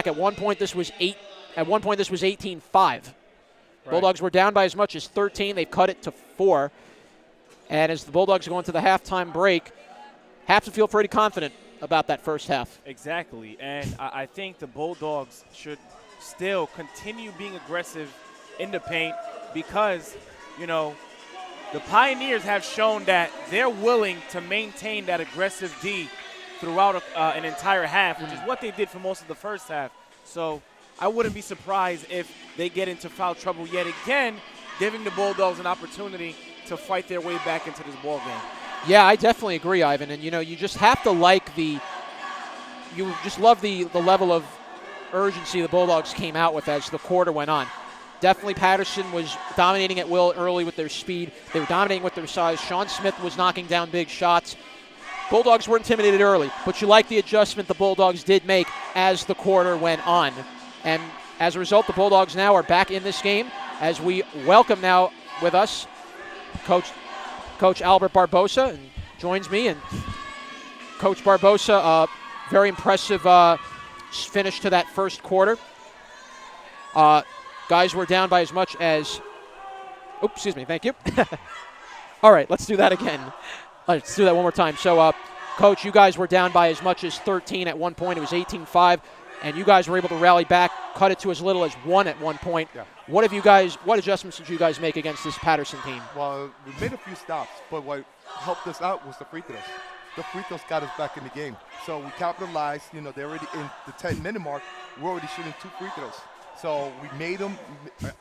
back. At one point, this was 18-5. Right. Bulldogs were down by as much as 13. They've cut it to 4. And as the Bulldogs go into the halftime break, have to feel pretty confident about that first half. Exactly. And I think the Bulldogs should still continue being aggressive in the paint because, the Pioneers have shown that they're willing to maintain that aggressive D throughout an entire half, which is what they did for most of the first half. So I wouldn't be surprised if they get into foul trouble yet again, giving the Bulldogs an opportunity to fight their way back into this ball game. Yeah, I definitely agree, Ivan. And, you just have to like you just love the level of urgency the Bulldogs came out with as the quarter went on. Definitely Paterson was dominating at will early with their speed. They were dominating with their size. Sean Smith was knocking down big shots. Bulldogs were intimidated early, but you like the adjustment the Bulldogs did make as the quarter went on. And as a result, the Bulldogs now are back in this game as we welcome now with us Coach Albert Barbosa, and joins me. And Coach Barbosa, very impressive finish to that first quarter. Guys were down by as much as – oops, excuse me, thank you. All right, let's do that again. Let's do that one more time. So, Coach, you guys were down by as much as 13 at one point. It was 18-5, and you guys were able to rally back, cut it to as little as 1 at one point. Yeah. What adjustments did you guys make against this Paterson team? Well, we made a few stops, but what helped us out was the free throws. The free throws got us back in the game. So we capitalized. They're already in the 10-minute mark. We're already shooting 2 free throws. So we made them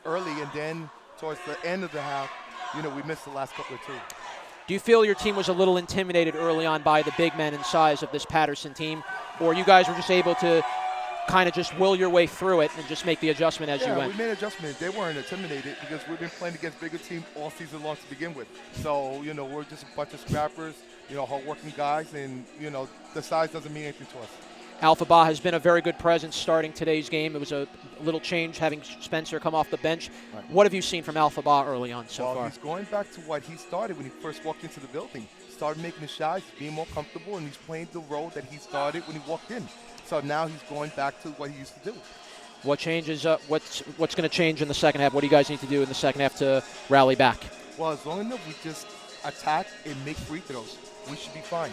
early, and then towards the end of the half, we missed the last couple of 2. Do you feel your team was a little intimidated early on by the big men and size of this Paterson team, or you guys were just able to kind of just will your way through it and just make the adjustment as you went? Yeah, we made adjustments. They weren't intimidated because we've been playing against bigger teams all season long to begin with. So, we're just a bunch of scrappers, hard-working guys, and, the size doesn't mean anything to us. Alpha Ba has been a very good presence starting today's game. It was a little change having Spencer come off the bench. Right. What have you seen from Alpha Ba early on so far? Well, he's going back to what he started when he first walked into the building. Started making the shots, being more comfortable, and he's playing the role that he started when he walked in. So now he's going back to what he used to do. What changes? What's going to change in the second half? What do you guys need to do in the second half to rally back? Well, as long as we just attack and make free throws, we should be fine.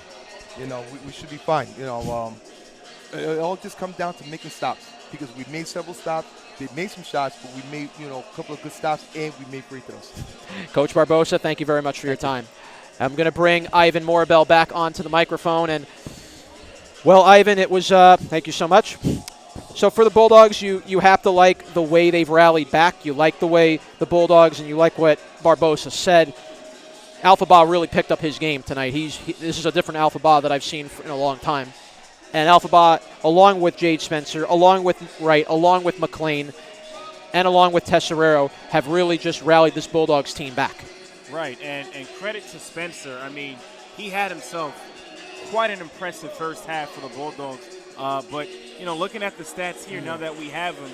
We should be fine. It all just comes down to making stops because we made several stops. They made some shots, but we made a couple of good stops, and we made free throws. Coach Barbosa, thank you very much for your time. I'm going to bring Ivan Morabel back onto the microphone. And, well, Ivan, it was thank you so much. So for the Bulldogs, you have to like the way they've rallied back. You like the way the Bulldogs, and you like what Barbosa said. Alpha Ba really picked up his game tonight. This is a different Alpha Ba that I've seen in a long time. And Alpha Ba, along with Jade Spencer, along with Wright, along with McLean, and along with Tesserero, have really just rallied this Bulldogs team back. Right, and credit to Spencer. I mean, he had himself quite an impressive first half for the Bulldogs. But, looking at the stats here now that we have him,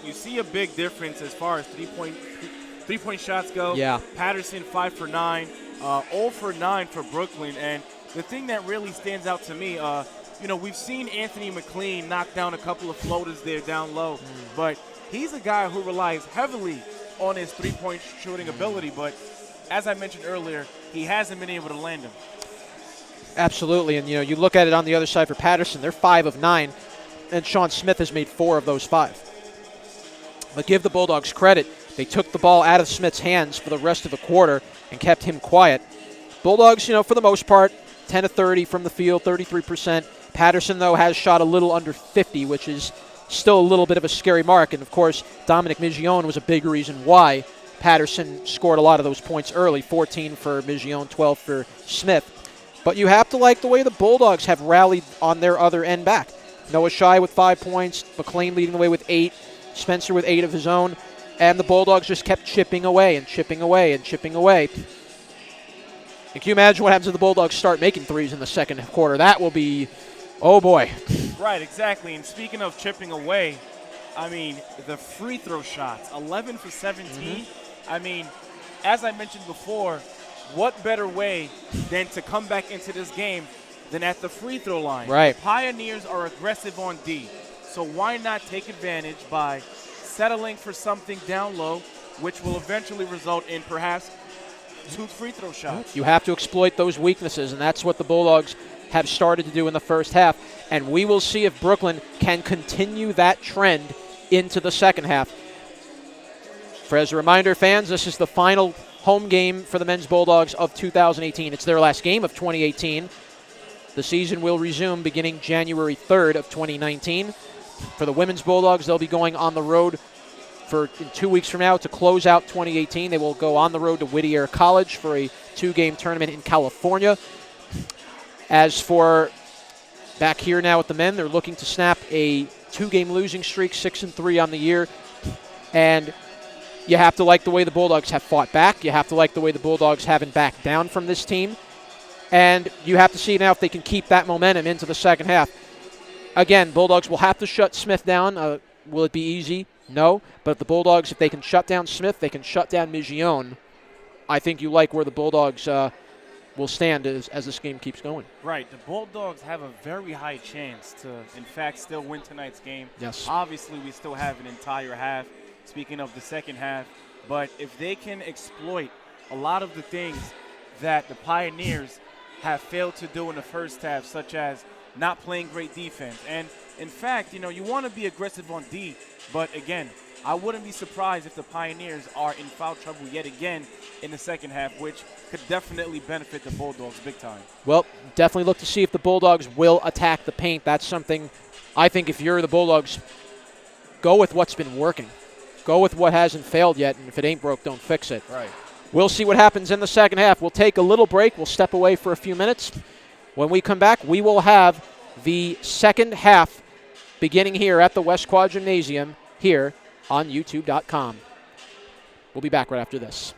you see a big difference as far as three-point shots go. Yeah. Paterson 5 for 9, 0 for 9 for Brooklyn. And the thing that really stands out to me, we've seen Anthony McLean knock down a couple of floaters there down low, but he's a guy who relies heavily on his three-point shooting ability. But as I mentioned earlier, he hasn't been able to land them. Absolutely, and you look at it on the other side for Paterson, they're 5 of 9, and Sean Smith has made 4 of those 5. But give the Bulldogs credit. They took the ball out of Smith's hands for the rest of the quarter and kept him quiet. Bulldogs, for the most part, 10 of 30 from the field, 33%. Paterson, though, has shot a little under 50, which is still a little bit of a scary mark. And, of course, Dominic Migione was a big reason why Paterson scored a lot of those points early, 14 for Migione, 12 for Smith. But you have to like the way the Bulldogs have rallied on their other end back. Noah Shai with 5 points, McLean leading the way with 8, Spencer with 8 of his own, and the Bulldogs just kept chipping away and chipping away and chipping away. And can you imagine what happens if the Bulldogs start making threes in the second quarter? That will be, oh boy. Right, exactly. And speaking of chipping away, I mean, the free throw shots, 11 for 17. I mean, as I mentioned before, what better way than to come back into this game than at the free throw line. Right. Pioneers are aggressive on D, so why not take advantage by settling for something down low, which will eventually result in perhaps 2 free throw shots. You have to exploit those weaknesses, and that's what the Bulldogs have started to do in the first half. And we will see if Brooklyn can continue that trend into the second half. For as a reminder, fans, this is the final home game for the men's Bulldogs of 2018. It's their last game of 2018. The season will resume beginning January 3rd of 2019. For the women's Bulldogs, they'll be going on the road in 2 weeks from now to close out 2018. They will go on the road to Whittier College for a 2-game tournament in California. As for back here now with the men, they're looking to snap a 2-game losing streak, 6-3 on the year. And you have to like the way the Bulldogs have fought back. You have to like the way the Bulldogs haven't backed down from this team. And you have to see now if they can keep that momentum into the second half. Again, Bulldogs will have to shut Smith down. Will it be easy? No. But the Bulldogs, if they can shut down Smith, they can shut down Migione. I think you like where the Bulldogs will stand as this game keeps going. Right. The Bulldogs have a very high chance to, in fact, still win tonight's game. Yes. Obviously, we still have an entire half, speaking of the second half. But if they can exploit a lot of the things that the Pioneers have failed to do in the first half, such as not playing great defense. And, in fact, you want to be aggressive on D, but, again, I wouldn't be surprised if the Pioneers are in foul trouble yet again in the second half, which could definitely benefit the Bulldogs big time. Well, definitely look to see if the Bulldogs will attack the paint. That's something I think if you're the Bulldogs, go with what's been working. Go with what hasn't failed yet, and if it ain't broke, don't fix it. Right. We'll see what happens in the second half. We'll take a little break. We'll step away for a few minutes. When we come back, we will have the second half beginning here at the West Quad Gymnasium here on YouTube.com. We'll be back right after this.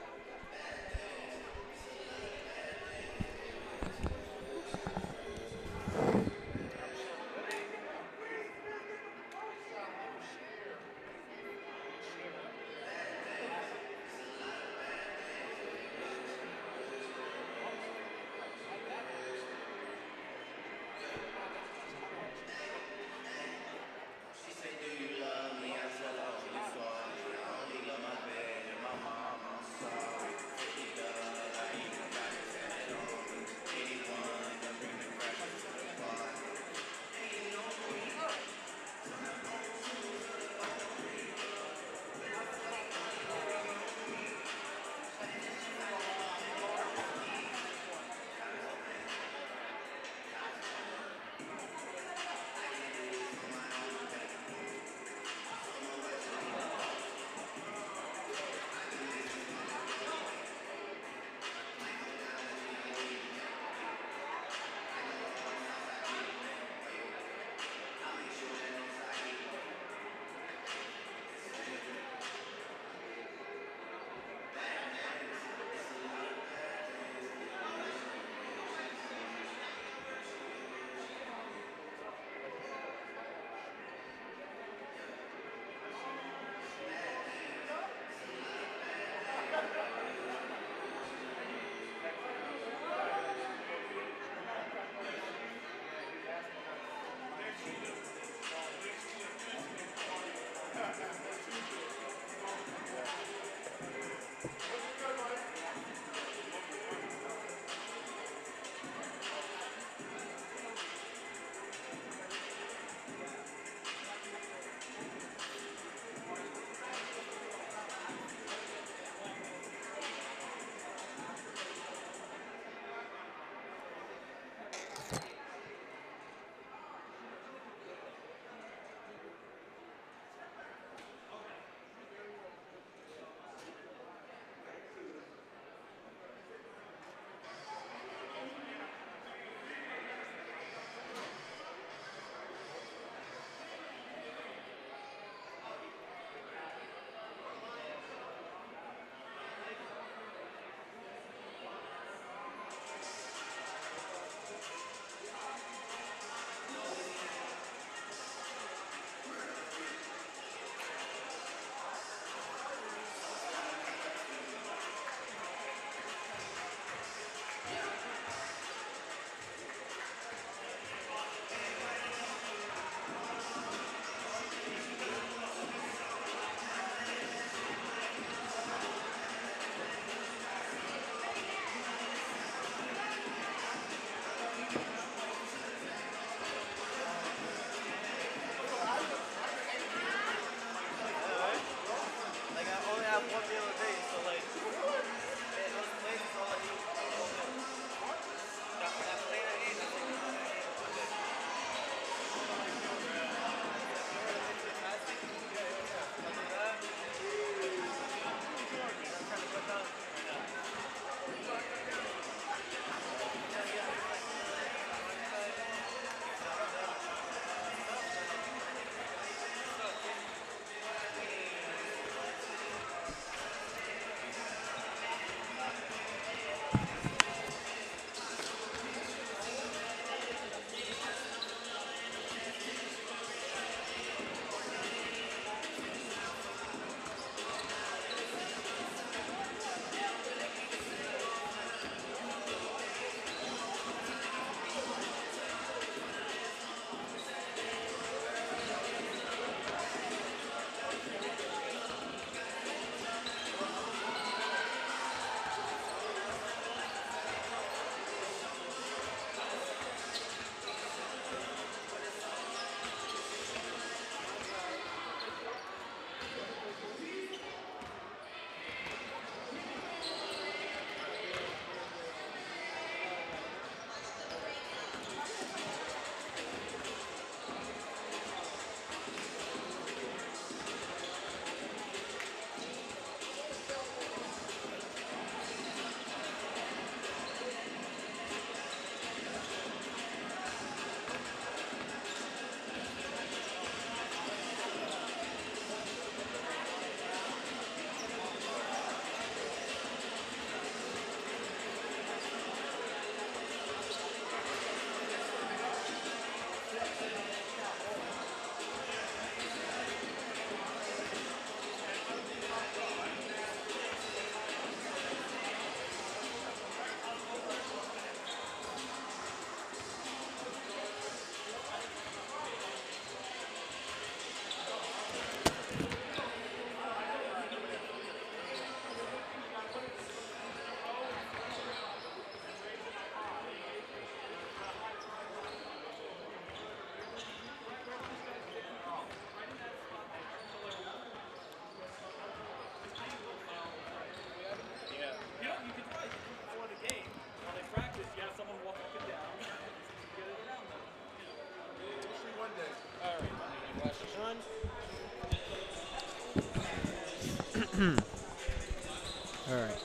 All right.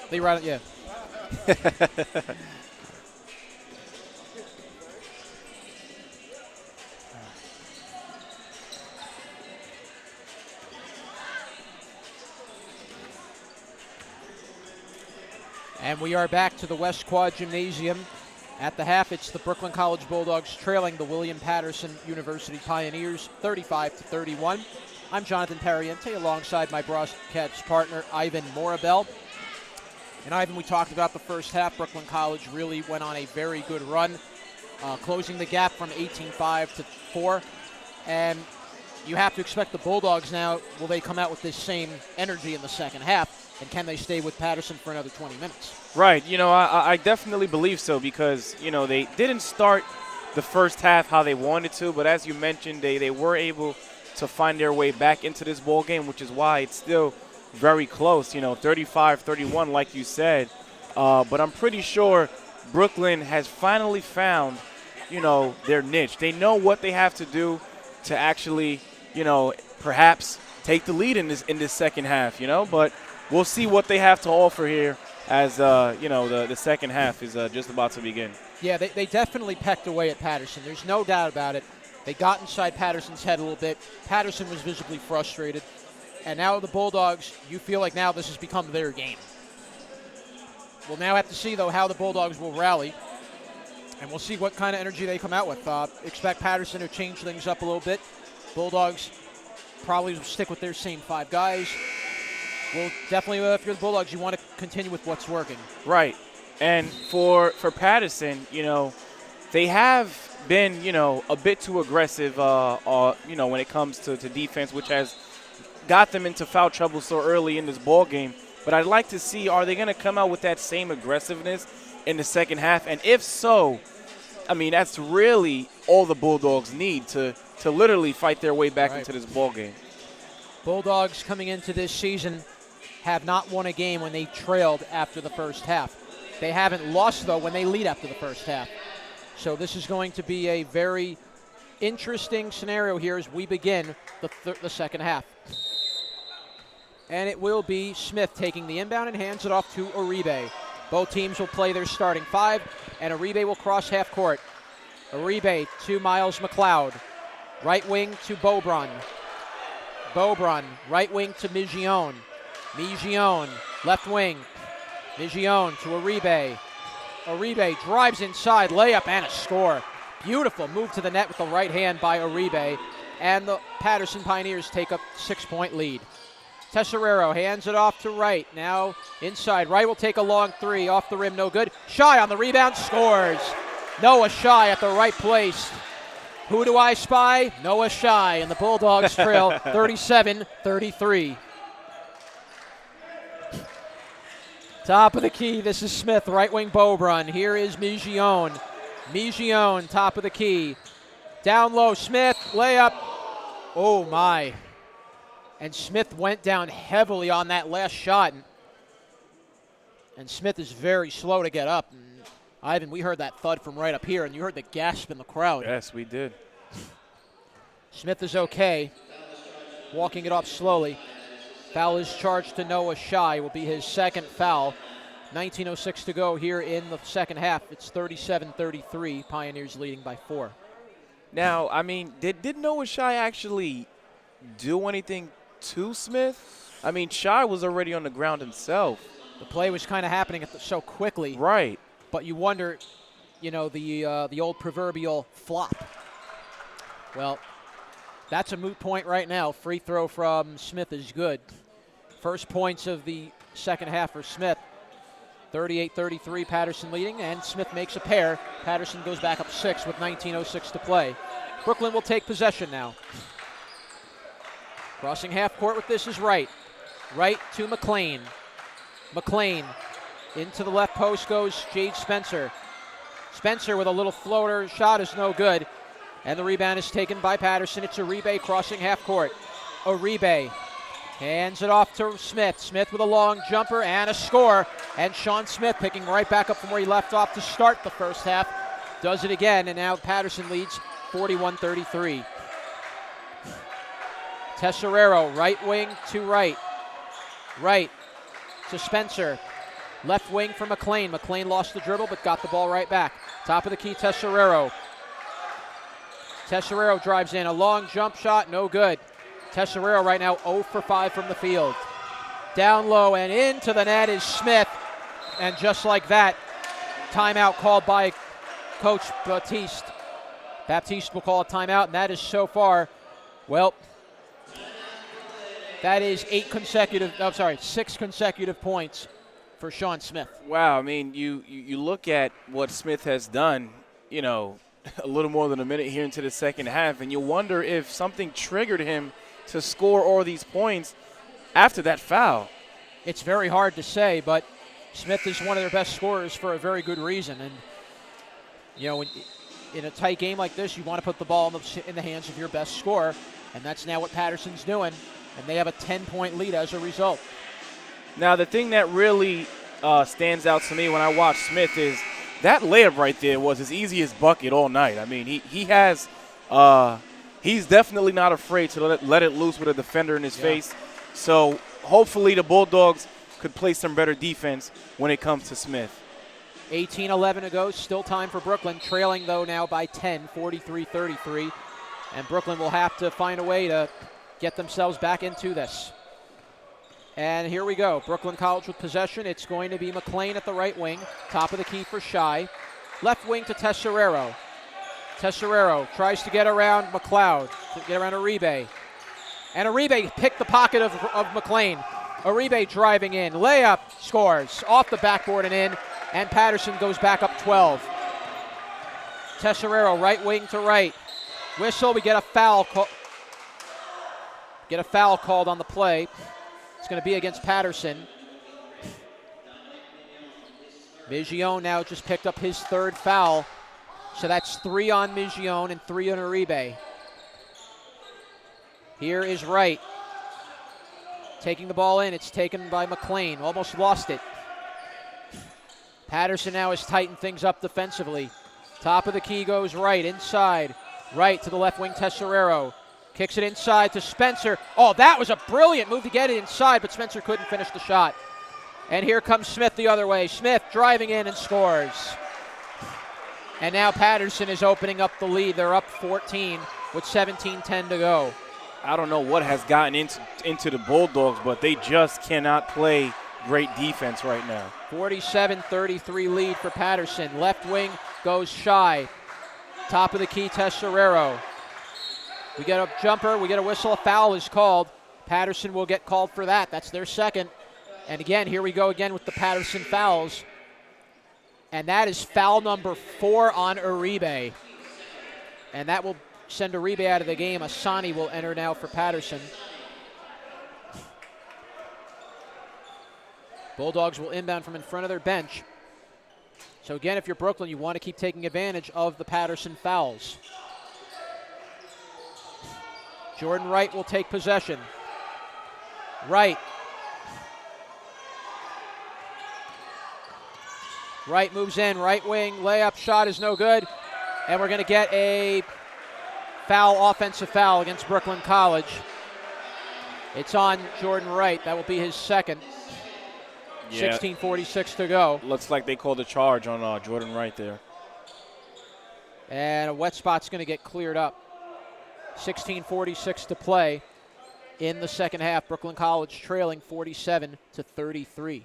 They run it, yeah. And we are back to the West Quad Gymnasium. At the half, it's the Brooklyn College Bulldogs trailing the William Paterson University Pioneers 35-31. I'm Jonathan Pariente alongside my broadcast partner, Ivan Morabel. And Ivan, we talked about the first half. Brooklyn College really went on a very good run, closing the gap from 18-5 to 4. And you have to expect the Bulldogs now, will they come out with this same energy in the second half? And can they stay with Paterson for another 20 minutes? Right. You know, I definitely believe so because, you know, they didn't start the first half how they wanted to. But as you mentioned, they were able to find their way back into this ball game, which is why it's still very close, you know, 35-31 like you said. But I'm pretty sure Brooklyn has finally found, you know, their niche. They know what they have to do to actually, you know, perhaps take the lead in this second half, you know. But we'll see what they have to offer here as, you know, the second half is just about to begin. Yeah, they definitely pecked away at Paterson. There's no doubt about it. They got inside Paterson's head a little bit. Paterson was visibly frustrated. And now the Bulldogs, you feel like now this has become their game. We'll now have to see, though, how the Bulldogs will rally. And we'll see what kind of energy they come out with. Expect Paterson to change things up a little bit. Bulldogs probably stick with their same 5 guys. Well, definitely, if you're the Bulldogs, you want to continue with what's working. Right. And for Paterson, you know, they have been, you know, a bit too aggressive, you know, when it comes to defense, which has got them into foul trouble so early in this ball game. But I'd like to see, are they going to come out with that same aggressiveness in the second half? And if so, I mean, that's really all the Bulldogs need to literally fight their way back into this ball game. Bulldogs coming into this season have not won a game when they trailed after the first half. They haven't lost, though, when they lead after the first half. So this is going to be a very interesting scenario here as we begin the second half. And it will be Smith taking the inbound and hands it off to Uribe. Both teams will play their starting 5, and Uribe will cross half court. Uribe to Miles McLeod. Right wing to Beaubrun. Beaubrun, right wing to Migione. Migione, left wing. Migione to Uribe. Uribe drives inside, layup, and a score. Beautiful move to the net with the right hand by Uribe. And the Paterson Pioneers take a 6-point lead. Tesserero hands it off to Wright. Now inside. Wright will take a long 3. Off the rim, no good. Shy on the rebound, scores. Noah Shy at the right place. Who do I spy? Noah Shy. And the Bulldogs trail 37-33. Top of the key. This is Smith, right wing Beaubrun. Here is Migione. Migione, top of the key. Down low, Smith, layup. Oh, my. And Smith went down heavily on that last shot. And Smith is very slow to get up. And Ivan, we heard that thud from right up here, and you heard the gasp in the crowd. Yes, we did. Smith is okay. Walking it off slowly. Foul is charged to Noah Shy. Will be his second foul. 19:06 to go here in the second half. It's 37-33. Pioneers leading by 4. Now, I mean, did Noah Shy actually do anything to Smith? I mean, Shy was already on the ground himself. The play was kind of happening so quickly. Right. But you wonder, you know, the old proverbial flop. Well, that's a moot point right now. Free throw from Smith is good. First points of the second half for Smith. 38-33, Paterson leading, and Smith makes a pair. Paterson goes back up 6 with 19:06 to play. Brooklyn will take possession now. Crossing half court with this is Wright. Wright to McLean. McLean into the left post goes Jade Spencer. Spencer with a little floater. Shot is no good. And the rebound is taken by Paterson. It's Uribe crossing half court. Uribe hands it off to Smith. Smith with a long jumper and a score. And Sean Smith picking right back up from where he left off to start the first half. Does it again, and now Paterson leads 41-33. Tesserero, right wing to right. Right to Spencer. Left wing for McLean. McLean lost the dribble but got the ball right back. Top of the key, Tesserero. Tesserero drives in. A long jump shot, no good. Tesserero right now 0 for 5 from the field. Down low and into the net is Smith. And just like that, timeout called by Coach Baptiste. Baptiste will call a timeout, and that is so far, well, that is 6 consecutive points for Sean Smith. Wow, I mean, you look at what Smith has done, you know, a little more than a minute here into the second half, and you wonder if something triggered him to score all these points after that foul. It's very hard to say, but Smith is one of their best scorers for a very good reason. And, you know, in a tight game like this, you want to put the ball in the hands of your best scorer, and that's now what Paterson's doing, and they have a 10-point lead as a result. Now, the thing that really stands out to me when I watch Smith is that layup right there was his easiest bucket all night. I mean, he's definitely not afraid to let it loose with a defender in his face. So hopefully the Bulldogs could play some better defense when it comes to Smith. 18-11 to go, still time for Brooklyn, trailing though now by 10, 43-33. And Brooklyn will have to find a way to get themselves back into this. And here we go, Brooklyn College with possession. It's going to be McLean at the right wing, top of the key for Shai. Left wing to Tesserero. Tesserero tries to get around McLeod, to get around Uribe. And Uribe picked the pocket of McLean. Uribe driving in, layup, scores, off the backboard and in, and Paterson goes back up 12. Tesserero, right wing to right. Whistle, we get a foul called on the play. It's going to be against Paterson. Migione now just picked up his third foul. So that's 3 on Migione and 3 on Uribe. Here is Wright. Taking the ball in, it's taken by McLean. Almost lost it. Paterson now has tightened things up defensively. Top of the key goes Wright, inside. Wright to the left wing, Tesserero. Kicks it inside to Spencer. Oh, that was a brilliant move to get it inside, but Spencer couldn't finish the shot. And here comes Smith the other way. Smith driving in and scores. And now Paterson is opening up the lead. They're up 14 with 17-10 to go. I don't know what has gotten into the Bulldogs, but they just cannot play great defense right now. 47-33 lead for Paterson. Left wing goes Shai. Top of the key, Tesserero. We get a jumper, we get a whistle, a foul is called. Paterson will get called for that. That's their second. And again, here we go again with the Paterson fouls. And that is foul number 4 on Uribe. And that will send Uribe out of the game. Asani will enter now for Paterson. Bulldogs will inbound from in front of their bench. So again, if you're Brooklyn, you want to keep taking advantage of the Paterson fouls. Jordan Wright will take possession. Wright. Wright moves in, right wing, layup shot is no good. And we're going to get a foul, offensive foul against Brooklyn College. It's on Jordan Wright. That will be his second. 16:46 to go. Looks like they called a charge on Jordan Wright there. And a wet spot's going to get cleared up. 16:46 to play in the second half. Brooklyn College trailing 47-33.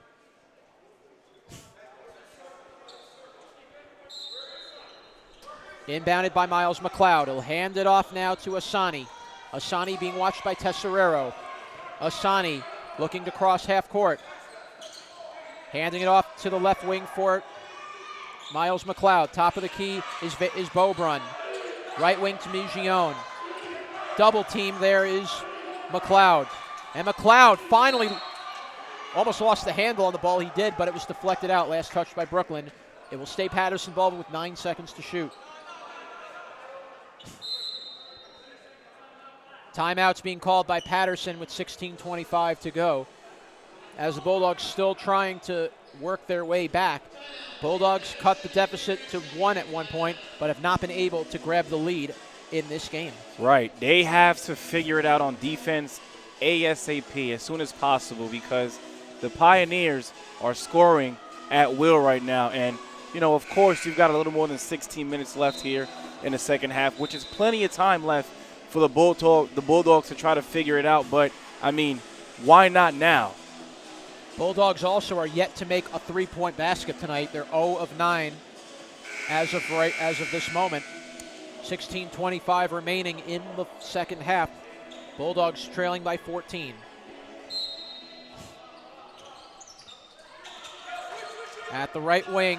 Inbounded by Miles McLeod. He'll hand it off now to Asani. Asani being watched by Tesserero. Asani looking to cross half court. Handing it off to the left wing for Miles McLeod. Top of the key is Beaubrun. Right wing to Migione. Double team there is McLeod. And McLeod finally almost lost the handle on the ball. He did, but it was deflected out. Last touch by Brooklyn. It will stay Paterson ball with 9 seconds to shoot. Timeout's being called by Paterson with 16:25 to go. As the Bulldogs still trying to work their way back. Bulldogs cut the deficit to 1 at one point, but have not been able to grab the lead in this game. Right. They have to figure it out on defense ASAP, as soon as possible, because the Pioneers are scoring at will right now. And, you know, of course, you've got a little more than 16 minutes left here in the second half, which is plenty of time left for the Bulldogs to try to figure it out. But, I mean, why not now? Bulldogs also are yet to make a three-point basket tonight. They're 0 of 9 as of this moment. 16:25 remaining in the second half. Bulldogs trailing by 14. At the right wing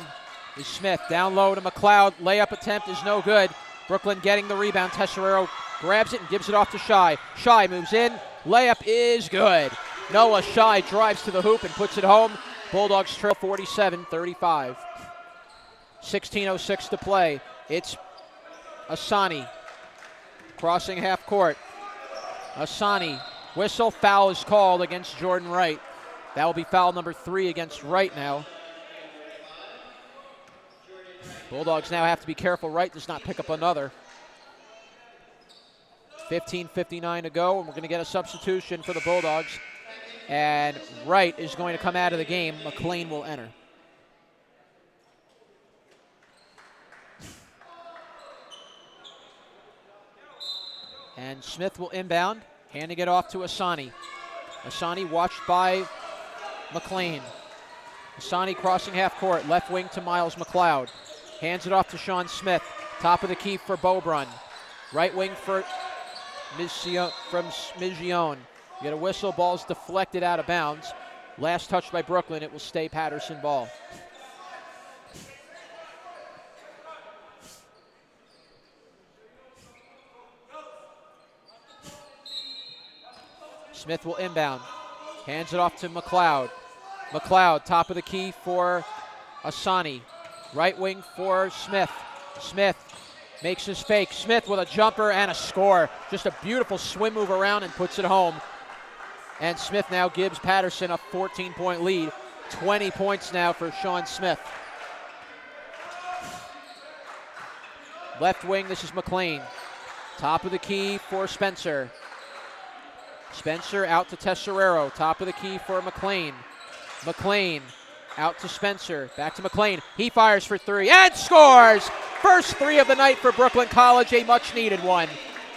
is Smith. Down low to McLeod. Layup attempt is no good. Brooklyn getting the rebound. Tesserero grabs it and gives it off to Shy. Shy moves in. Layup is good. Noah Shy drives to the hoop and puts it home. Bulldogs trail 47-35. 16:06 to play. It's Asani crossing half court. Asani, whistle, foul is called against Jordan Wright. That will be foul number 3 against Wright now. Bulldogs now have to be careful Wright does not pick up another. 15:59 to go, and we're going to get a substitution for the Bulldogs. And Wright is going to come out of the game. McLean will enter. And Smith will inbound, handing it off to Asani. Asani watched by McLean. Asani crossing half court, left wing to Miles McLeod. Hands it off to Sean Smith. Top of the key for Beaubrun. Right wing for Migione. You get a whistle, ball's deflected out of bounds. Last touch by Brooklyn, it will stay Paterson ball. Smith will inbound. Hands it off to McLeod. McLeod, top of the key for Asani. Right wing for Smith. Smith makes his fake. Smith with a jumper and a score. Just a beautiful swim move around and puts it home. And Smith now gives Paterson a 14-point lead. 20 points now for Sean Smith. Left wing, this is McLean. Top of the key for Spencer. Spencer out to Tesserero. Top of the key for McLean. McLean out to Spencer. Back to McLean. He fires for 3 and scores! First 3 of the night for Brooklyn College, a much-needed one.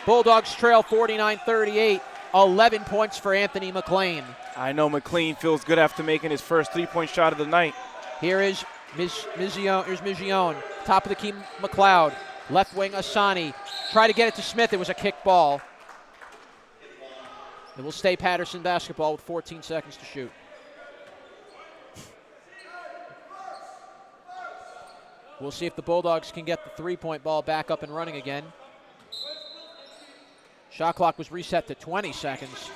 Bulldogs trail 49-38. 11 points for Anthony McLean. I know McLean feels good after making his first three-point shot of the night. Here is Migione. Top of the key, McLeod. Left wing, Asani. Try to get it to Smith. It was a kick ball. It will stay Paterson basketball with 14 seconds to shoot. We'll see if the Bulldogs can get the three-point ball back up and running again. Shot clock was reset to 20 seconds.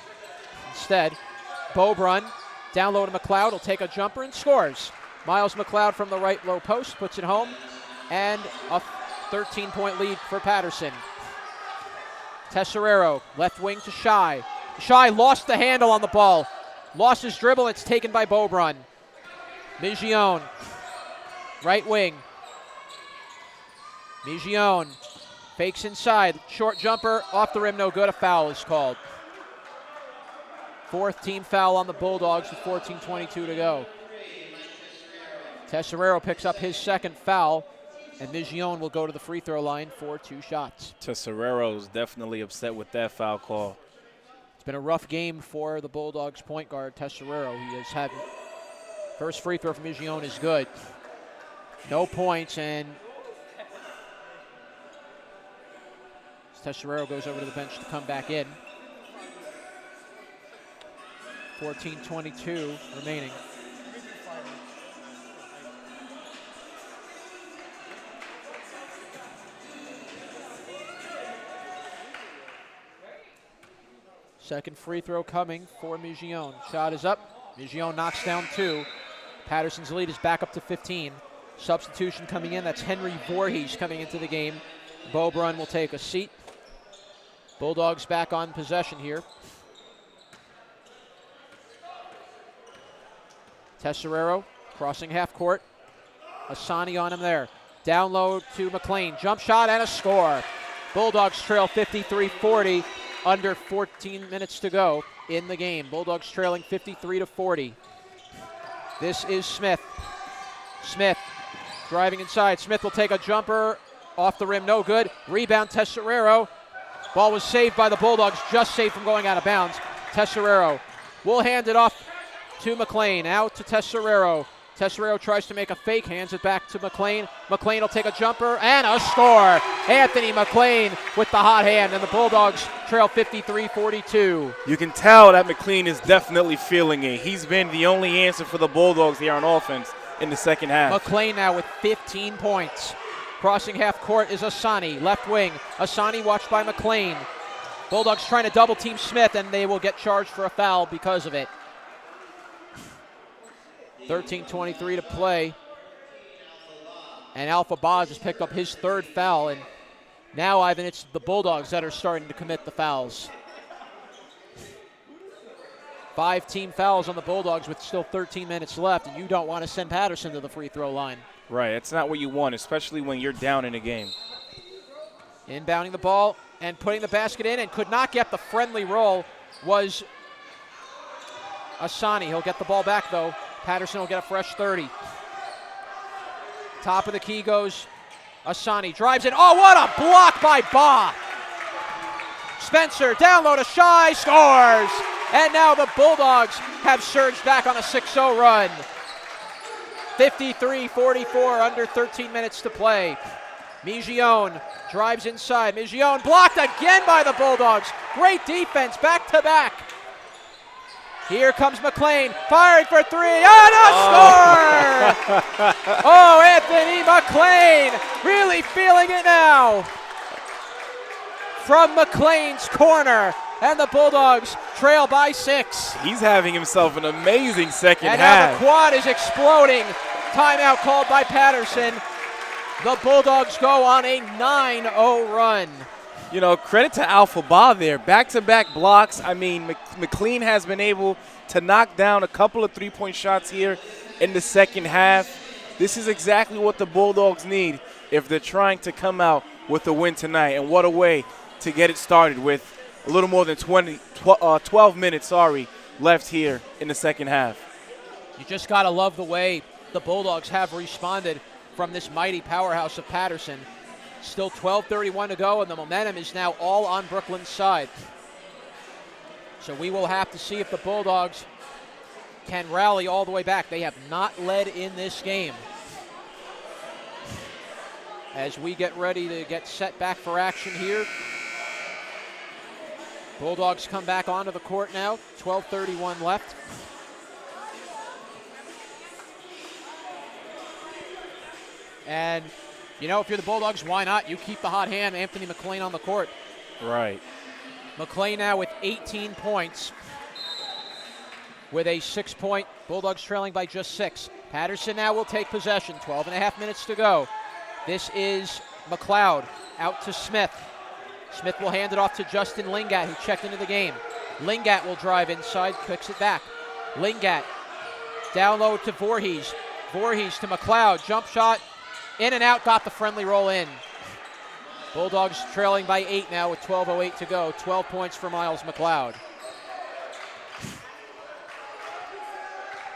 Instead, Beaubrun down low to McLeod. Will take a jumper and scores. Miles McLeod from the right low post puts it home. And a 13-point lead for Paterson. Tesserero, left wing to Shy. Shy lost the handle on the ball. Lost his dribble. It's taken by Beaubrun. Migione, right wing. Migione fakes inside. Short jumper off the rim, no good. A foul is called. 4th team foul on the Bulldogs with 14:22 to go. Tesserero picks up his second foul, and Migione will go to the free throw line for 2 shots. Tesserero's definitely upset with that foul call. It's been a rough game for the Bulldogs point guard, Tesserero. He has had first free throw from Migione is good. No points, and Tesserero goes over to the bench to come back in. 14:22 remaining. Second free throw coming for Migione. Shot is up. Migione knocks down 2. Paterson's lead is back up to 15. Substitution coming in. That's Henry Voorhees coming into the game. Beaubrun will take a seat. Bulldogs back on possession here. Tesserero Crossing half court. Asani on him there. Down low to McLean. Jump shot and a score. Bulldogs trail 53-40. Under 14 minutes to go in the game. Bulldogs trailing 53-40. This is Smith. Smith driving inside. Smith will take a jumper off the rim. No good. Rebound Tesserero. Ball was saved by the Bulldogs. Just saved from going out of bounds. Tesserero will hand it off to McLean. Out to Tesserero. Tesserero tries to make a fake, hands it back to McLean. McLean will take a jumper and a score. Anthony McLean with the hot hand, and the Bulldogs trail 53-42. You can tell that McLean is definitely feeling it. He's been the only answer for the Bulldogs here on offense in the second half. McLean now with 15 points. Crossing half court is Asani, left wing. Asani watched by McLean. Bulldogs trying to double team Smith, and they will get charged for a foul because of it. 13:23 to play. And Alpha Boz has picked up his third foul. And now, Ivan, it's the Bulldogs that are starting to commit the fouls. 5 team fouls on the Bulldogs with still 13 minutes left. And you don't want to send Paterson to the free throw line. Right, it's not what you want, especially when you're down in a game. Inbounding the ball and putting the basket in and could not get the friendly roll was Asani. He'll get the ball back, though. Paterson will get a fresh 30. Top of the key goes Asani. Drives it. Oh, what a block by Ba. Spencer down low to Shy. Scores. And now the Bulldogs have surged back on a 6-0 run. 53-44, under 13 minutes to play. Migione drives inside. Migione blocked again by the Bulldogs. Great defense, back to back. Here comes McLean, firing for 3, and a score! Oh, Anthony McLean really feeling it now. From McLean's corner, and the Bulldogs trail by 6. He's having himself an amazing second half. And now the quad is exploding. Timeout called by Paterson. The Bulldogs go on a 9-0 run. You know, credit to Alpha Ba there. Back-to-back blocks. I mean, McLean has been able to knock down a couple of three-point shots here in the second half. This is exactly what the Bulldogs need if they're trying to come out with a win tonight. And what a way to get it started with a little more than 12 minutes left here in the second half. You just got to love the way the Bulldogs have responded from this mighty powerhouse of Paterson. Still 12:31 to go, and the momentum is now all on Brooklyn's side. So we will have to see if the Bulldogs can rally all the way back. They have not led in this game. As we get ready to get set back for action here. Bulldogs come back onto the court now. 12:31 left. And, you know, if you're the Bulldogs, why not? You keep the hot hand, Anthony McLean on the court. Right. McLean now with 18 points with a 6-point. Bulldogs trailing by just 6. Paterson now will take possession. 12.5 minutes to go. This is McLeod out to Smith. Smith will hand it off to Justin Lingat, who checked into the game. Lingat will drive inside, kicks it back. Lingat down low to Voorhees. Voorhees to McLeod. Jump shot. In and out, got the friendly roll in. Bulldogs trailing by 8 now with 12:08 to go. 12 points for Miles McLeod.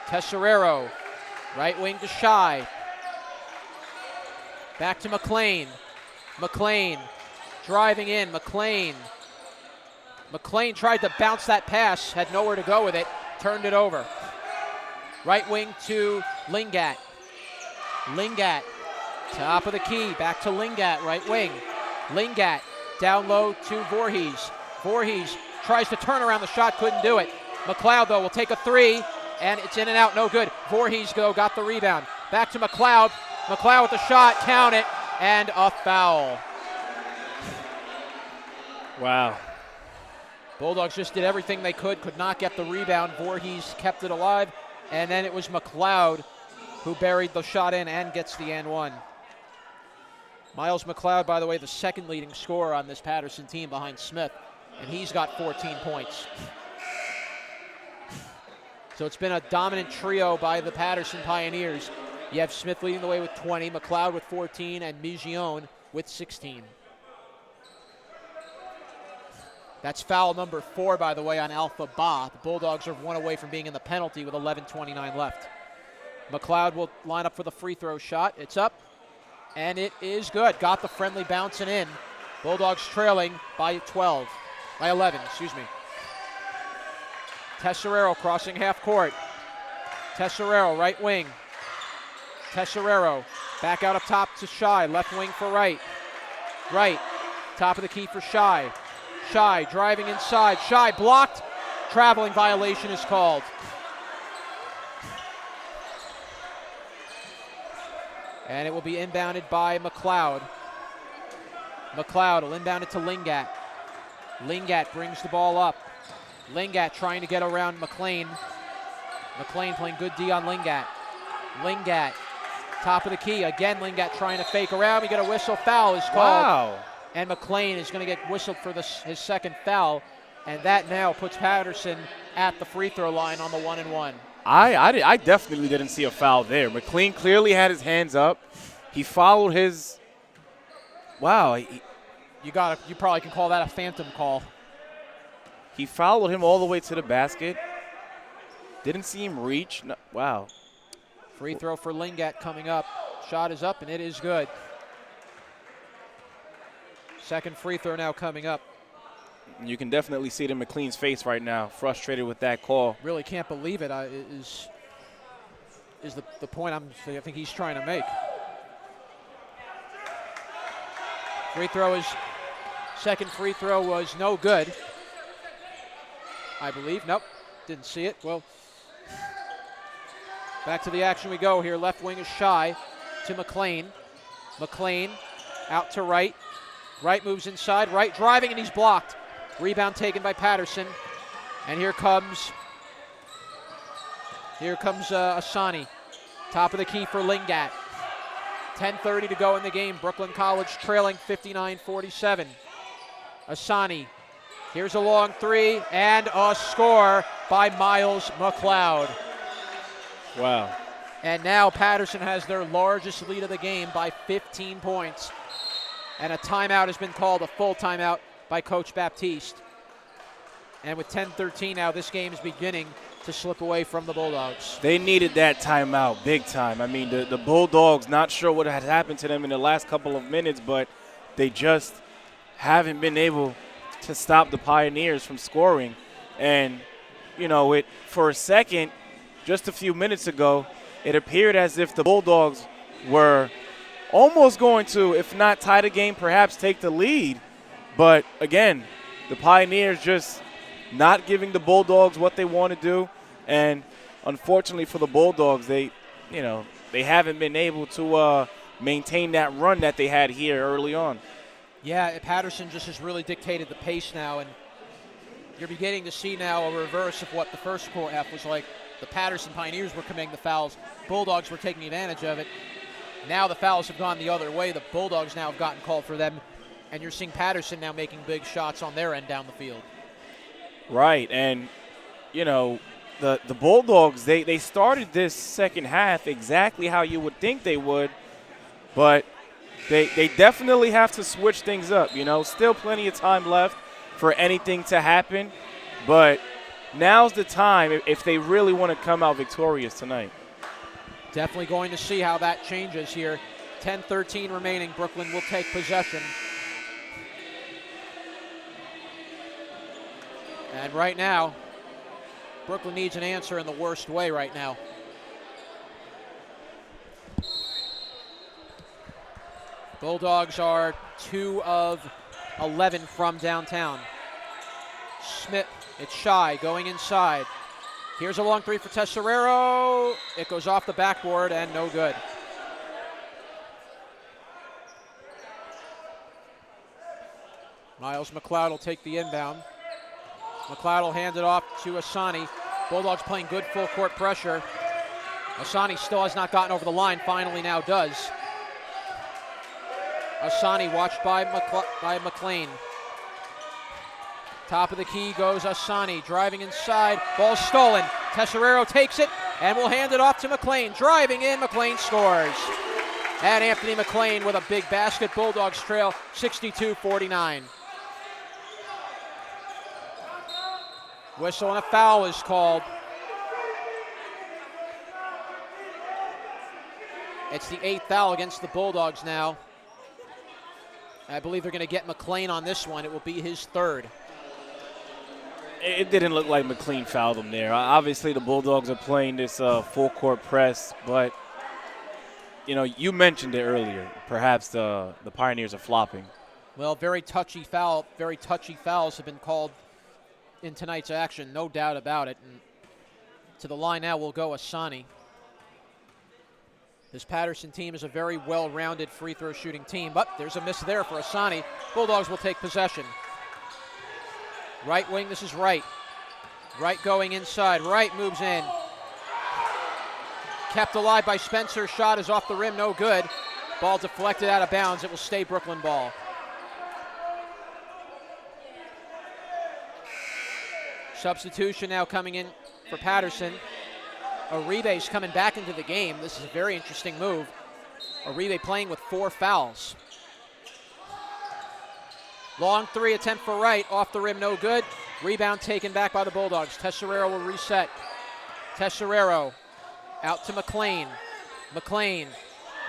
Tesserero, right wing to Shy. Back to McLean. McLean driving in. McLean tried to bounce that pass, had nowhere to go with it, turned it over. Right wing to Lingat. Lingat. Top of the key, back to Lingat, right wing. Lingat down low to Voorhees. Voorhees tries to turn around the shot, couldn't do it. McLeod, though, will take a 3, and it's in and out, no good. Voorhees, though, got the rebound. Back to McLeod. McLeod with the shot, count it, and a foul. Wow. Bulldogs just did everything they could not get the rebound. Voorhees kept it alive, and then it was McLeod who buried the shot in and gets the and one. Miles McLeod, by the way, the second leading scorer on this Paterson team behind Smith, and he's got 14 points. So it's been a dominant trio by the Paterson Pioneers. You have Smith leading the way with 20, McLeod with 14, and Migione with 16. That's foul number 4, by the way, on Alpha Ba. The Bulldogs are 1 away from being in the penalty with 11:29 left. McLeod will line up for the free throw shot. It's up, and it is good. Got the friendly bouncing in. Bulldogs trailing by 11, excuse me. Tesserero crossing half court. Tesserero, right wing. Tesserero back out up top to Shy, left wing for Right. Right, top of the key for Shy. Shy driving inside. Shy blocked. Traveling violation is called. And it will be inbounded by McLeod. McLeod will inbound it to Lingat. Lingat brings the ball up. Lingat trying to get around McLean. McLean playing good D on Lingat. Lingat, top of the key. Again, Lingat trying to fake around. We get a whistle. Foul is called. Wow. And McLean is going to get whistled for his second foul. And that now puts Paterson at the free throw line on the 1-and-1. I definitely didn't see a foul there. McLean clearly had his hands up. He followed his. Wow. You probably can call that a phantom call. He followed him all the way to the basket. Didn't see him reach. No, wow. Free throw for Lingat coming up. Shot is up, and it is good. Second free throw now coming up. You can definitely see it in McLean's face right now, frustrated with that call. Really can't believe it. Is the point I think he's trying to make. Second free throw was no good. I believe. Nope, didn't see it. Well, back to the action we go here. Left wing is Shy to McLean. McLean out to Right. Right moves inside. Right driving, and he's blocked. Rebound taken by Paterson. And here comes Asani. Top of the key for Lingat. 10:30 to go in the game. Brooklyn College trailing 59-47. Asani. Here's a long three, and a score by Miles McLeod. Wow. And now Paterson has their largest lead of the game by 15 points. And a timeout has been called, a full timeout by Coach Baptiste. And with 10:13 now, this game is beginning to slip away from the Bulldogs. They needed that timeout big time. I mean, the Bulldogs, not sure what had happened to them in the last couple of minutes, but they just haven't been able to stop the Pioneers from scoring. And, you know, for a second, just a few minutes ago, it appeared as if the Bulldogs were almost going to, if not tie the game, perhaps take the lead. But, again, the Pioneers just not giving the Bulldogs what they want to do. And, unfortunately for the Bulldogs, they haven't been able to maintain that run that they had here early on. Yeah, Paterson just has really dictated the pace now, and you're beginning to see now a reverse of what the first half was like. The Paterson Pioneers were committing the fouls. Bulldogs were taking advantage of it. Now the fouls have gone the other way. The Bulldogs now have gotten called for them, and you're seeing Paterson now making big shots on their end down the field. Right, and, you know, the Bulldogs, they started this second half exactly how you would think they would, but they definitely have to switch things up, you know. Still plenty of time left for anything to happen, but now's the time if they really want to come out victorious tonight. Definitely going to see how that changes here. 10:13 remaining. Brooklyn will take possession. And right now, Brooklyn needs an answer in the worst way right now. Bulldogs are 2 of 11 from downtown. Smith, it's Shy going inside. Here's a long three for Tesserero. It goes off the backboard and no good. Miles McLeod will take the inbound. McLeod will hand it off to Asani. Bulldogs playing good full court pressure. Asani still has not gotten over the line, finally now does. Asani watched by McLean. Top of the key goes Asani, driving inside. Ball stolen. Tesserero takes it and will hand it off to McLean. Driving in, McLean scores. And Anthony McLean with a big basket. Bulldogs trail 62-49. Whistle and a foul is called. It's the 8th foul against the Bulldogs now. I believe they're going to get McLean on this one. It will be his 3rd. It didn't look like McLean fouled him there. Obviously, the Bulldogs are playing this full-court press, but, you mentioned it earlier. Perhaps the Pioneers are flopping. Well, very touchy fouls have been called in tonight's action, no doubt about it. And to the line now will go Asani. This Paterson team is a very well-rounded free throw shooting team, but there's a miss there for Asani. Bulldogs will take possession. Right wing, this is Wright. Wright going inside. Wright moves in. Kept alive by Spencer. Shot is off the rim, no good. Ball deflected out of bounds. It will stay Brooklyn ball. Substitution now coming in for Paterson. Uribe's coming back into the game. This is a very interesting move. Uribe playing with 4 fouls. Long 3 attempt for Wright. Off the rim, no good. Rebound taken back by the Bulldogs. Tesserero will reset. Tesserero out to McLean. McLean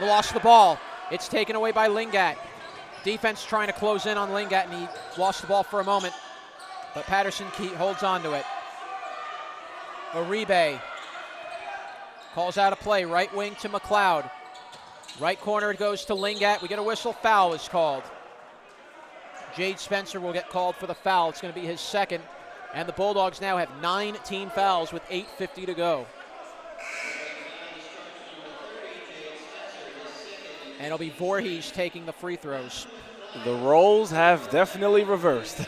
lost the ball. It's taken away by Lingat. Defense trying to close in on Lingat, and he lost the ball for a moment. But Paterson holds on to it. Uribe calls out a play. Right wing to McLeod. Right corner it goes to Lingat. We get a whistle. Foul is called. Jade Spencer will get called for the foul. It's going to be his 2nd. And the Bulldogs now have 9 team fouls with 8:50 to go. And it'll be Voorhees taking the free throws. The roles have definitely reversed.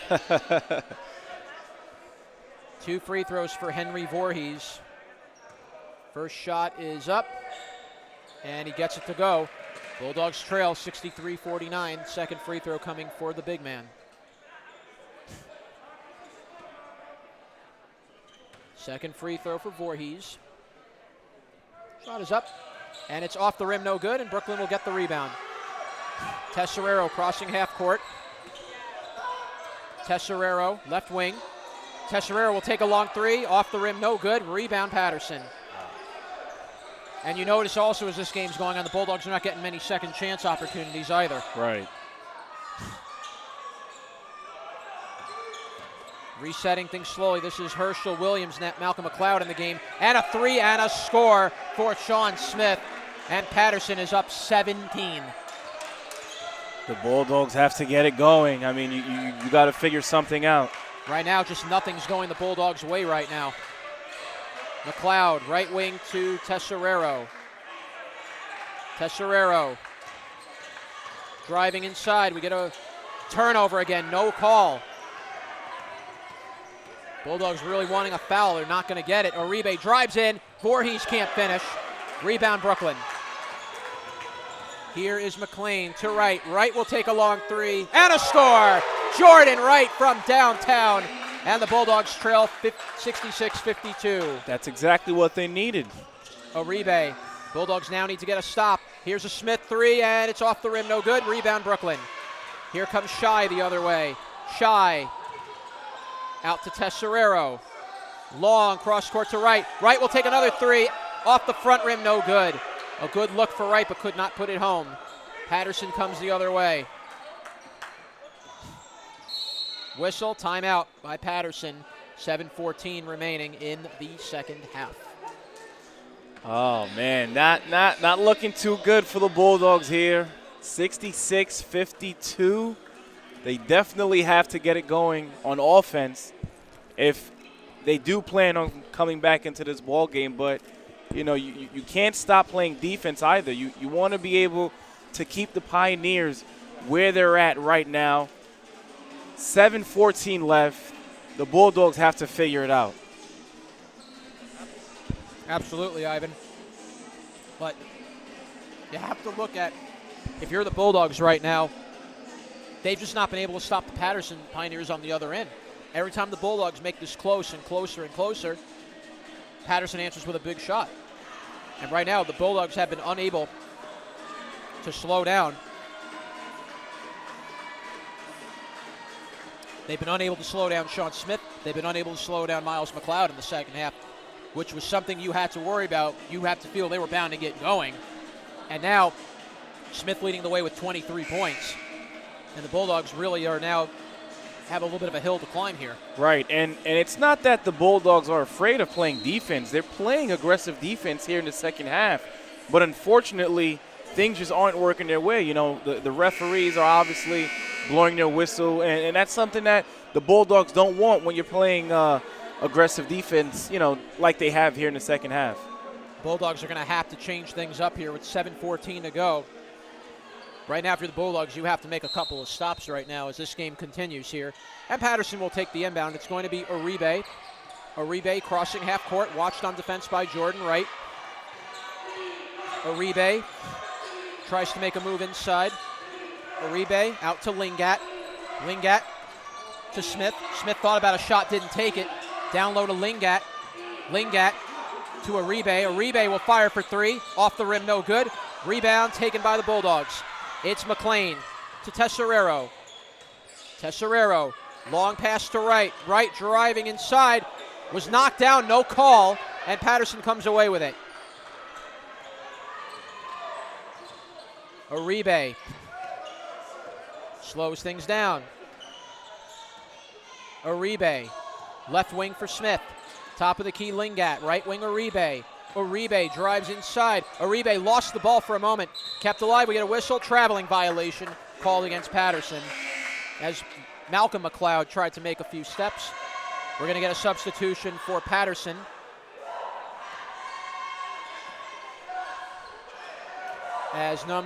2 free throws for Henry Voorhees. First shot is up, and he gets it to go. Bulldogs trail 63-49. Second free throw coming for the big man. Second free throw for Voorhees. Shot is up, and it's off the rim, no good, and Brooklyn will get the rebound. Tesserero crossing half court. Tesserero, left wing. Tesserero will take a long 3, off the rim, no good. Rebound, Paterson. And you notice also as this game's going on, the Bulldogs are not getting many second chance opportunities either. Right. Resetting things slowly. This is Herschel Williams, Malcolm McLeod in the game. And a 3 and a score for Sean Smith. And Paterson is up 17. The Bulldogs have to get it going. I mean, you got to figure something out. Right now, just nothing's going the Bulldogs' way right now. McLeod, right wing to Tesserero. Tesserero driving inside. We get a turnover again, no call. Bulldogs really wanting a foul. They're not going to get it. Uribe drives in. Voorhees can't finish. Rebound, Brooklyn. Here is McLean to Wright. Wright will take a long 3 and a score. Jordan Wright from downtown. And the Bulldogs trail 66-52. That's exactly what they needed. Uribe. Bulldogs now need to get a stop. Here's a Smith 3, and it's off the rim, no good. Rebound, Brooklyn. Here comes Shai the other way. Shai out to Tesserero. Long cross court to Wright. Wright will take another 3. Off the front rim, no good. A good look for Wright, but could not put it home. Paterson comes the other way. Whistle, timeout by Paterson. 7:14 remaining in the second half. Oh, man, not looking too good for the Bulldogs here. 66-52. They definitely have to get it going on offense if they do plan on coming back into this ball game. But, you can't stop playing defense either. You want to be able to keep the Pioneers where they're at right now. 7:14 left. The Bulldogs have to figure it out. Absolutely, Ivan. But you have to look at, if you're the Bulldogs right now, they've just not been able to stop the Paterson Pioneers on the other end. Every time the Bulldogs make this close and closer and closer, Paterson answers with a big shot. And right now, the Bulldogs have been unable to slow down. They've been unable to slow down Sean Smith. They've been unable to slow down Miles McLeod in the second half, which was something you had to worry about. You had to feel they were bound to get going. And now, Smith leading the way with 23 points. And the Bulldogs really are now have a little bit of a hill to climb here. Right, and it's not that the Bulldogs are afraid of playing defense. They're playing aggressive defense here in the second half. But unfortunately, things just aren't working their way. You know, the referees are obviously blowing their whistle, and that's something that the Bulldogs don't want when you're playing aggressive defense, you know, like they have here in the second half. Bulldogs are going to have to change things up here with 7:14 to go. Right now, for the Bulldogs, you have to make a couple of stops right now as this game continues here. And Paterson will take the inbound. It's going to be Uribe. Uribe crossing half court, watched on defense by Jordan Wright. Uribe tries to make a move inside. Uribe out to Lingat. Lingat to Smith. Smith thought about a shot, didn't take it. Down low to Lingat. Lingat to Uribe. Uribe will fire for three. Off the rim, no good. Rebound taken by the Bulldogs. It's McLean to Tesserero. Tesserero, long pass to Wright. Wright driving inside. Was knocked down, no call, and Paterson comes away with it. Uribe slows things down. Uribe, left wing for Smith. Top of the key, Lingat. Right wing, Uribe. Uribe drives inside. Uribe lost the ball for a moment. Kept alive. We get a whistle. Traveling violation called against Paterson as Malcolm McLeod tried to make a few steps. We're going to get a substitution for Paterson. As Miles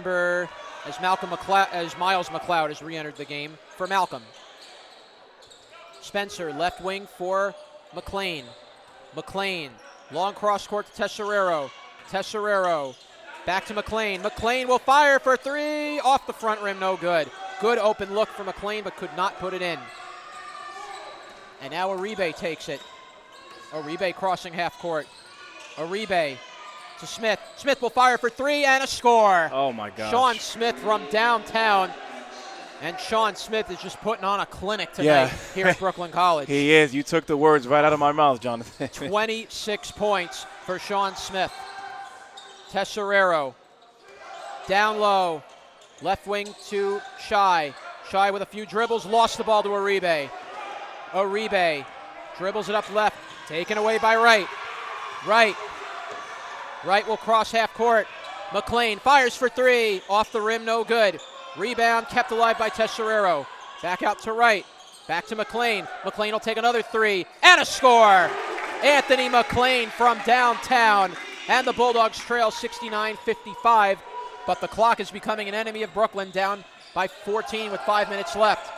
McLeod has re-entered the game for Malcolm. Spencer, left wing for McLean. McLean, long cross court to Tesserero. Tesserero, back to McLean. McLean will fire for three. Off the front rim, no good. Good open look for McLean, but could not put it in. And now Uribe takes it. Uribe crossing half court. Uribe to Smith. Smith will fire for three and a score. Oh, my gosh. Sean Smith from downtown. And Sean Smith is just putting on a clinic tonight here at Brooklyn College. He is. You took the words right out of my mouth, Jonathan. 26 points for Sean Smith. Tesserero, down low, left wing to Shai. Shai with a few dribbles, lost the ball to Uribe. Uribe dribbles it up left, taken away by Wright. Wright will cross half court. McLean fires for three, off the rim, no good. Rebound kept alive by Tesserero. Back out to Wright. Back to McLean. McLean will take another three. And a score! Anthony McLean from downtown. And the Bulldogs trail 69-55. But the clock is becoming an enemy of Brooklyn, down by 14 with 5 minutes left.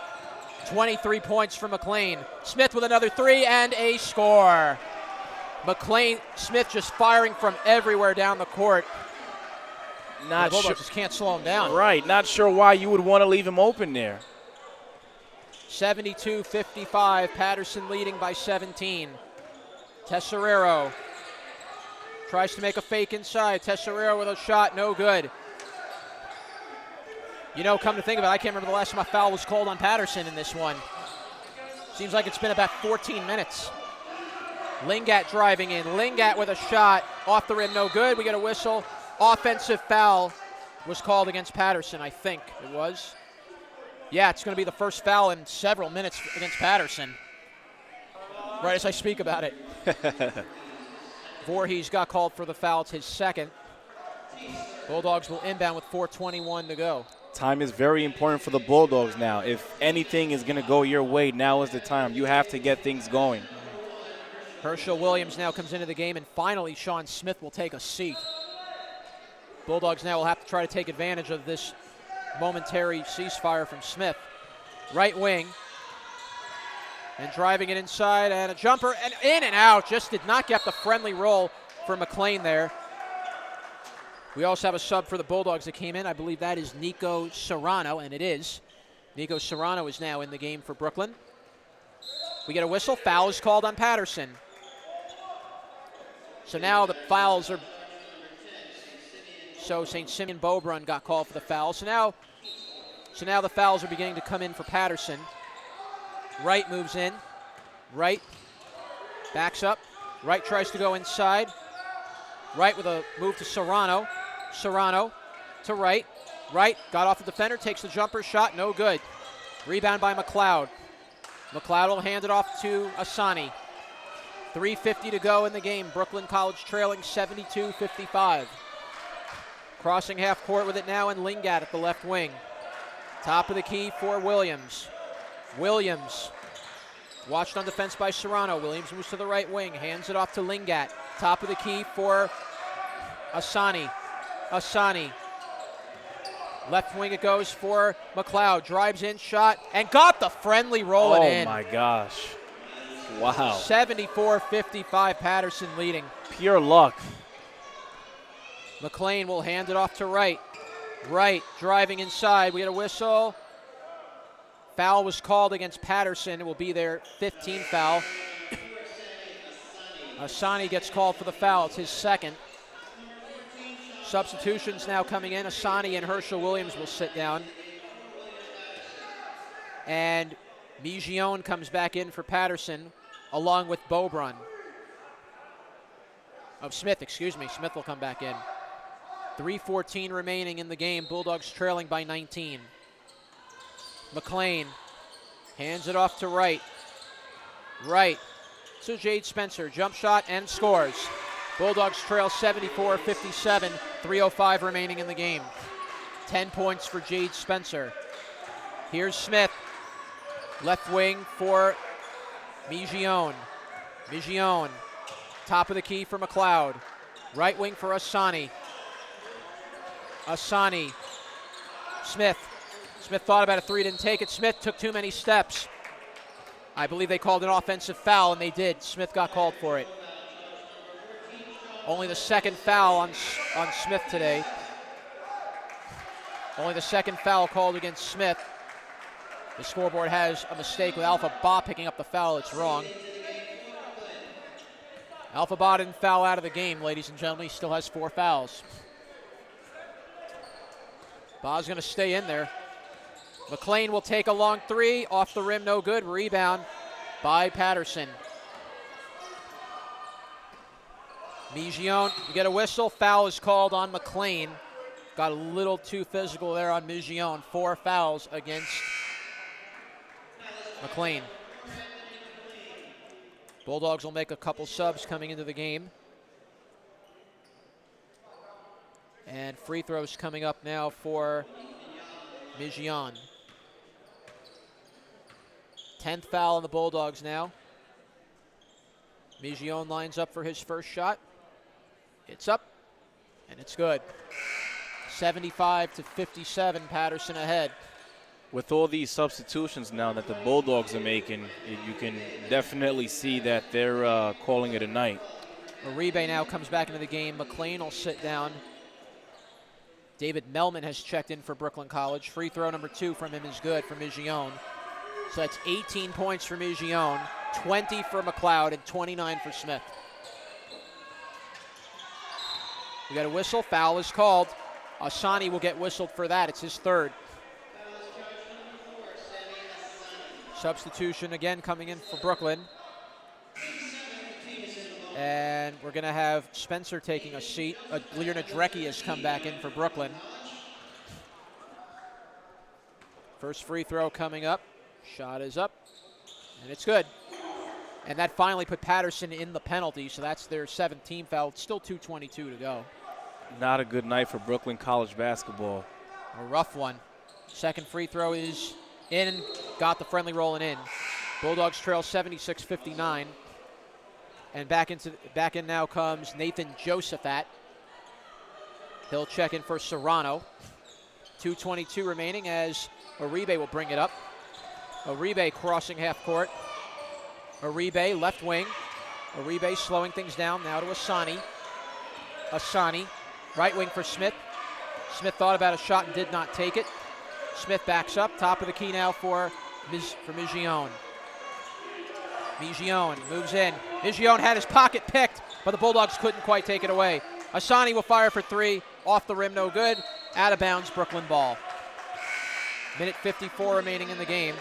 23 points for McLean. Smith with another three and a score. Smith just firing from everywhere down the court. The Bulldogs just can't slow him down. Right, not sure why you would want to leave him open there. 72-55, Paterson leading by 17. Tesserero tries to make a fake inside. Tesserero with a shot, no good. You know, come to think of it, I can't remember the last time a foul was called on Paterson in this one. Seems like it's been about 14 minutes. Lingat driving in. Lingat with a shot, off the rim, no good. We get a whistle. Offensive foul was called against Paterson, I think it was. Yeah, it's going to be the first foul in several minutes against Paterson. Right as I speak about it. Voorhees got called for the foul. It's his second. Bulldogs will inbound with 4:21 to go. Time is very important for the Bulldogs now. If anything is going to go your way, now is the time. You have to get things going. Herschel Williams now comes into the game, and finally Sean Smith will take a seat. Bulldogs now will have to try to take advantage of this momentary ceasefire from Smith. Right wing. And driving it inside, and a jumper, and in and out. Just did not get the friendly roll for McLean there. We also have a sub for the Bulldogs that came in. I believe that is Nico Serrano, and it is. Nico Serrano is now in the game for Brooklyn. We get a whistle. Foul is called on Paterson. So now the fouls are. So St. Simeon Beaubrun got called for the foul. So now the fouls are beginning to come in for Paterson. Wright moves in. Wright backs up. Wright tries to go inside. Wright with a move to Serrano. Serrano to Wright. Wright got off the defender, takes the jumper shot, no good. Rebound by McLeod. McLeod will hand it off to Asani. 3:50 to go in the game. Brooklyn College trailing 72-55. Crossing half court with it now, and Lingat at the left wing. Top of the key for Williams. Williams watched on defense by Serrano. Williams moves to the right wing, hands it off to Lingat. Top of the key for Asani. Asani. Left wing it goes for McLeod. Drives in, shot, and got the friendly rolling in. Oh my gosh. Wow. 74-55, Paterson leading. Pure luck. McLean will hand it off to Wright. Wright driving inside. We get a whistle. Foul was called against Paterson. It will be their 15th foul. Asani gets called for the foul. It's his second. Substitutions now coming in. Asani and Herschel Williams will sit down. And Migion comes back in for Paterson, along with Beaubrun. Smith, excuse me. Smith will come back in. 3:14 remaining in the game. Bulldogs trailing by 19. McLean hands it off to Wright. Wright to Jade Spencer. Jump shot and scores. Bulldogs trail 74-57. 3:05 remaining in the game. 10 points for Jade Spencer. Here's Smith. Left wing for Migion. Migion. Top of the key for McLeod. Right wing for Asani. Asani. Smith. Smith thought about a three, didn't take it. Smith took too many steps. I believe they called an offensive foul, and they did. Smith got called for it. Only the second foul on Smith today. Only the second foul called against Smith. The scoreboard has a mistake with Alpha Ba picking up the foul. It's wrong. Alpha Ba didn't foul out of the game, ladies and gentlemen. He still has 4 fouls. Ba's going to stay in there. McLean will take a long three. Off the rim, no good. Rebound by Paterson. Migion, you get a whistle. Foul is called on McLean. Got a little too physical there on Migion. 4 fouls against McLean. Bulldogs will make a couple subs coming into the game. And free throws coming up now for Migion. 10th foul on the Bulldogs now. Migion lines up for his first shot. It's up, and it's good. 75-57, Paterson ahead. With all these substitutions now that the Bulldogs are making, you can definitely see that they're calling it a night. Uribe now comes back into the game. McLean will sit down. David Melman has checked in for Brooklyn College. Free throw number 2 from him is good for Migion. So that's 18 points for Migion, 20 for McLeod, and 29 for Smith. We got a whistle. Foul is called. Asani will get whistled for that. It's his third. Substitution again coming in for Brooklyn. And we're going to have Spencer taking a seat. Lear Nadrecki has come back in for Brooklyn. First free throw coming up. Shot is up, and it's good. And that finally put Paterson in the penalty, so that's their 17th foul. Still 2:22 to go. Not a good night for Brooklyn College basketball. A rough one. Second free throw is in, got the friendly rolling in. Bulldogs trail 76-59. And back in now comes Nathan Josephat. He'll check in for Serrano. 2:22 remaining as Uribe will bring it up. Uribe crossing half court. Uribe left wing. Uribe slowing things down now to Asani. Asani, right wing for Smith. Smith thought about a shot and did not take it. Smith backs up. Top of the key now for Migion. Migione moves in. Migione had his pocket picked, but the Bulldogs couldn't quite take it away. Asani will fire for 3. Off the rim, no good. Out of bounds, Brooklyn ball. Minute 54 remaining in the game.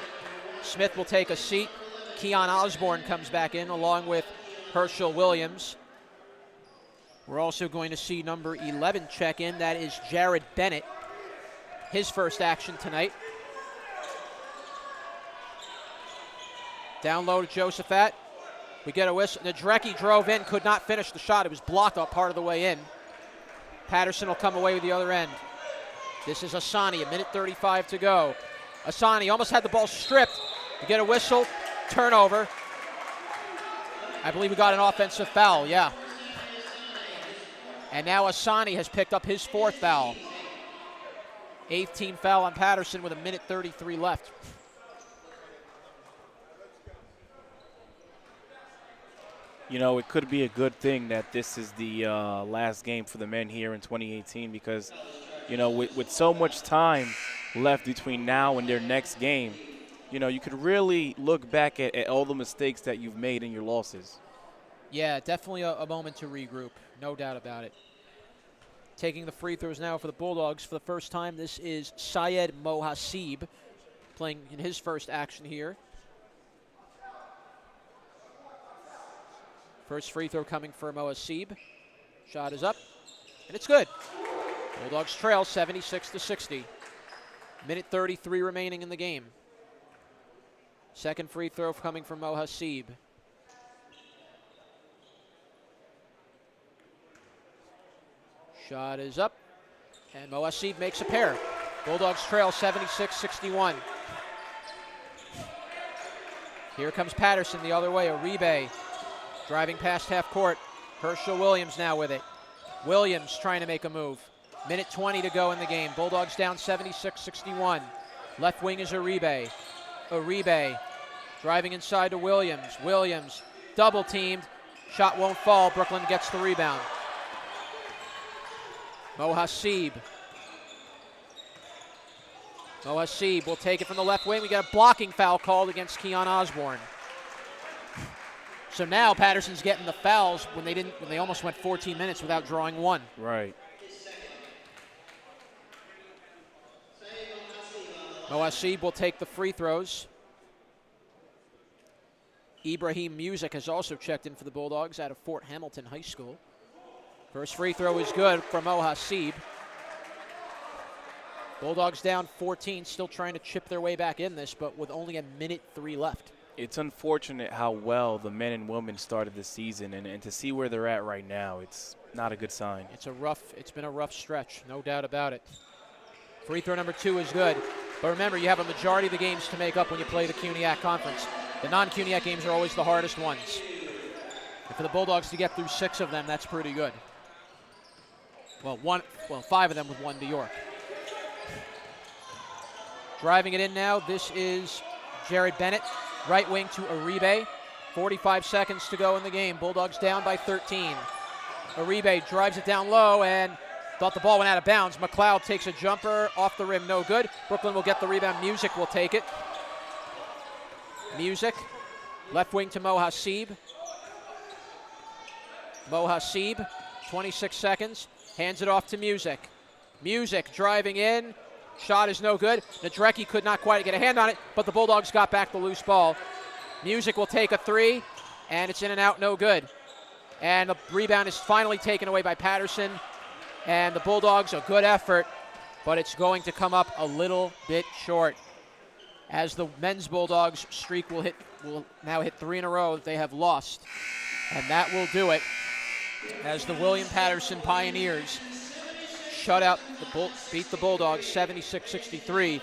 Smith will take a seat. Keon Osborne comes back in along with Herschel Williams. We're also going to see number 11 check in. That is Jared Bennett. His first action tonight. Down low to Josephat. We get a whistle. Nadrecki drove in, could not finish the shot. It was blocked up part of the way in. Paterson will come away with the other end. This is Asani, a minute 35 to go. Asani almost had the ball stripped. We get a whistle, turnover. I believe we got an offensive foul, yeah. And now Asani has picked up his 4th foul. 8th team foul on Paterson with a minute 33 left. You know, it could be a good thing that this is the last game for the men here in 2018 because, you know, with so much time left between now and their next game, you know, you could really look back at all the mistakes that you've made in your losses. Yeah, definitely a moment to regroup, no doubt about it. Taking the free throws now for the Bulldogs for the first time. This is Syed Mohasib playing in his first action here. First free throw coming for Mohasib. Shot is up, and it's good. Bulldogs trail 76-60. Minute 33 remaining in the game. Second free throw coming from Mohasib. Shot is up, and Mohasib makes a pair. Bulldogs trail 76-61. Here comes Paterson the other way, Uribe driving past half court. Herschel Williams now with it. Williams trying to make a move. Minute 20 to go in the game. Bulldogs down 76-61. Left wing is Uribe. Uribe driving inside to Williams. Williams double teamed. Shot won't fall. Brooklyn gets the rebound. Mohasib. Mohasib will take it from the left wing. We got a blocking foul called against Keon Osborne. So now Paterson's getting the fouls when they almost went 14 minutes without drawing one. Right. Mohasib will take the free throws. Ibrahim Music has also checked in for the Bulldogs out of Fort Hamilton High School. First free throw is good from Mohasib. Bulldogs down 14, still trying to chip their way back in this, but with only a minute 3 left. It's unfortunate how well the men and women started the season, and to see where they're at right now, it's not a good sign. It's been a rough stretch, no doubt about it. Free throw number 2 is good, but remember, you have a majority of the games to make up when you play the CUNYAC Conference. The non-CUNYAC games are always the hardest ones. And for the Bulldogs to get through 6 of them, that's pretty good. Well, 5 of them with 1 to York. Driving it in now, this is Jared Bennett. Right wing to Uribe. 45 seconds to go in the game. Bulldogs down by 13. Uribe drives it down low and thought the ball went out of bounds. McLeod takes a jumper off the rim, no good. Brooklyn will get the rebound. Music will take it. Music. Left wing to Mohasib. Mohasib, 26 seconds. Hands it off to Music. Music driving in. Shot is no good. Nadrecki could not quite get a hand on it, but the Bulldogs got back the loose ball. Music will take a 3, and it's in and out, no good. And the rebound is finally taken away by Paterson. And the Bulldogs, a good effort, but it's going to come up a little bit short. As the men's Bulldogs streak will now hit 3 in a row that they have lost. And that will do it as the William Paterson Pioneers beat the Bulldogs 76-63.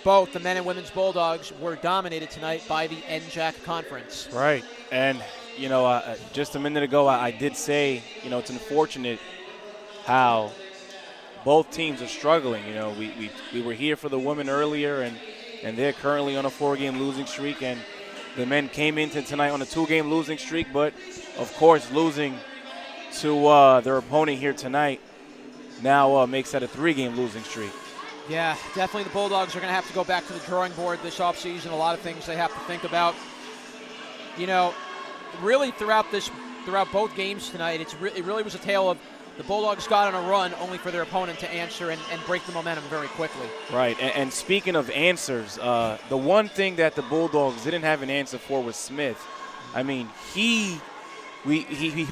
Both the men and women's Bulldogs were dominated tonight by the NJAC Conference. Right. And, you know, just a minute ago, I did say, you know, it's unfortunate how both teams are struggling. You know, we were here for the women earlier, and they're currently on a 4-game losing streak. And the men came into tonight on a 2-game losing streak, but, of course, losing to their opponent here tonight now makes that a 3-game losing streak. Yeah, definitely the Bulldogs are going to have to go back to the drawing board this offseason. A lot of things they have to think about. you know, really throughout both games tonight, it really was a tale of the Bulldogs got on a run only for their opponent to answer and break the momentum very quickly. Right, and speaking of answers, the one thing that the Bulldogs didn't have an answer for was Smith. I mean, he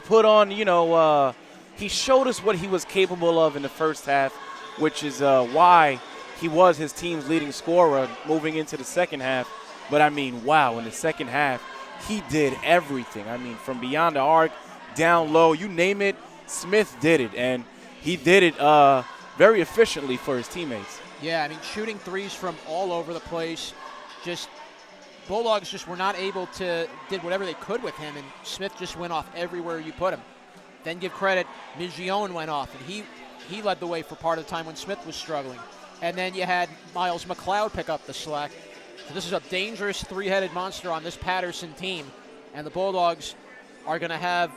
put on, he showed us what he was capable of in the first half, which is why he was his team's leading scorer moving into the second half. But, I mean, wow, in the second half, he did everything. I mean, from beyond the arc, down low, you name it, Smith did it. And he did it very efficiently for his teammates. Yeah, I mean, shooting threes from all over the place. Bulldogs just were not able to, did whatever they could with him, and Smith just went off everywhere you put him. Then give credit, Migione went off, and he led the way for part of the time when Smith was struggling. And then you had Miles McLeod pick up the slack. So this is a dangerous three-headed monster on this Paterson team, and the Bulldogs are going to have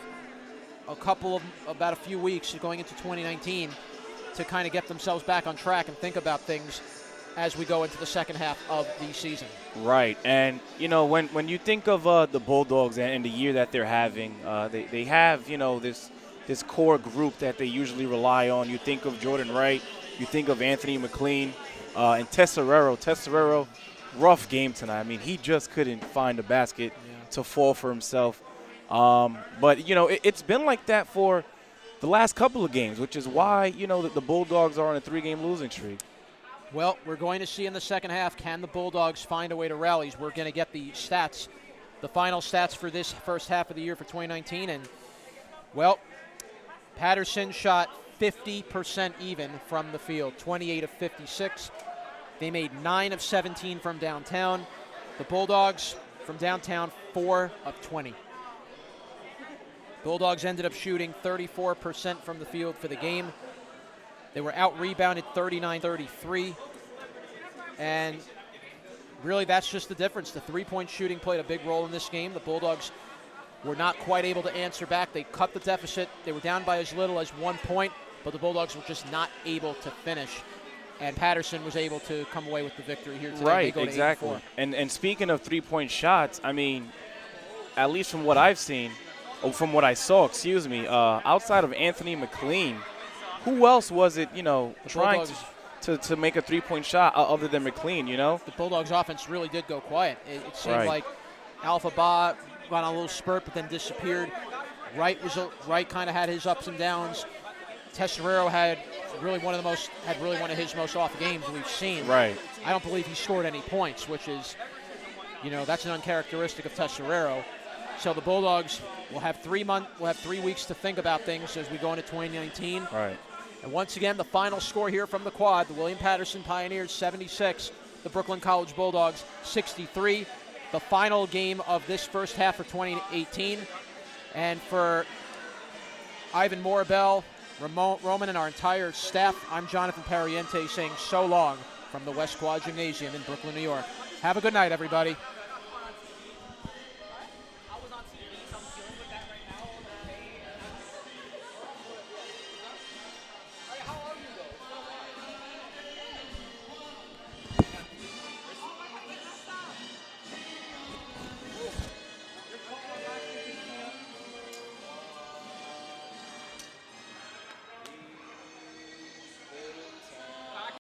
about a few weeks going into 2019 to kind of get themselves back on track and think about things as we go into the second half of the season. Right, and when you think of the Bulldogs and the year that they're having, they have this core group that they usually rely on. You think of Jordan Wright, you think of Anthony McLean, and Tesserero, rough game tonight. I mean, he just couldn't find a basket to fall for himself. But it's been like that for the last couple of games, which is why that the Bulldogs are on a 3-game losing streak. Well, we're going to see in the second half, can the Bulldogs find a way to rally? We're going to get the stats, the final stats for this first half of the year for 2019. And, well, Paterson shot 50% even from the field, 28 of 56. They made 9 of 17 from downtown. The Bulldogs from downtown, 4 of 20. Bulldogs ended up shooting 34% from the field for the game. They were out-rebounded 39-33. And really that's just the difference. The three-point shooting played a big role in this game. The Bulldogs were not quite able to answer back. They cut the deficit. They were down by as little as 1 point, but the Bulldogs were just not able to finish. And Paterson was able to come away with the victory here today. Right, exactly. And speaking of three-point shots, I mean, at least from what I've seen, from what I saw, outside of Anthony McLean, who else was it, trying to make a three-point shot other than McLean, The Bulldogs' offense really did go quiet. It seemed like Alpha Ba got on a little spurt but then disappeared. Wright kind of had his ups and downs. Tesserero had really one of his most off games we've seen. Right. I don't believe he scored any points, which is, that's an uncharacteristic of Tesserero. So the Bulldogs will have 3 weeks to think about things as we go into 2019. Right. And once again, the final score here from the quad, the William Paterson Pioneers 76, the Brooklyn College Bulldogs 63. The final game of this first half for 2018. And for Ivan Morabel, Roman, and our entire staff, I'm Jonathan Pariente saying so long from the West Quad Gymnasium in Brooklyn, New York. Have a good night, everybody.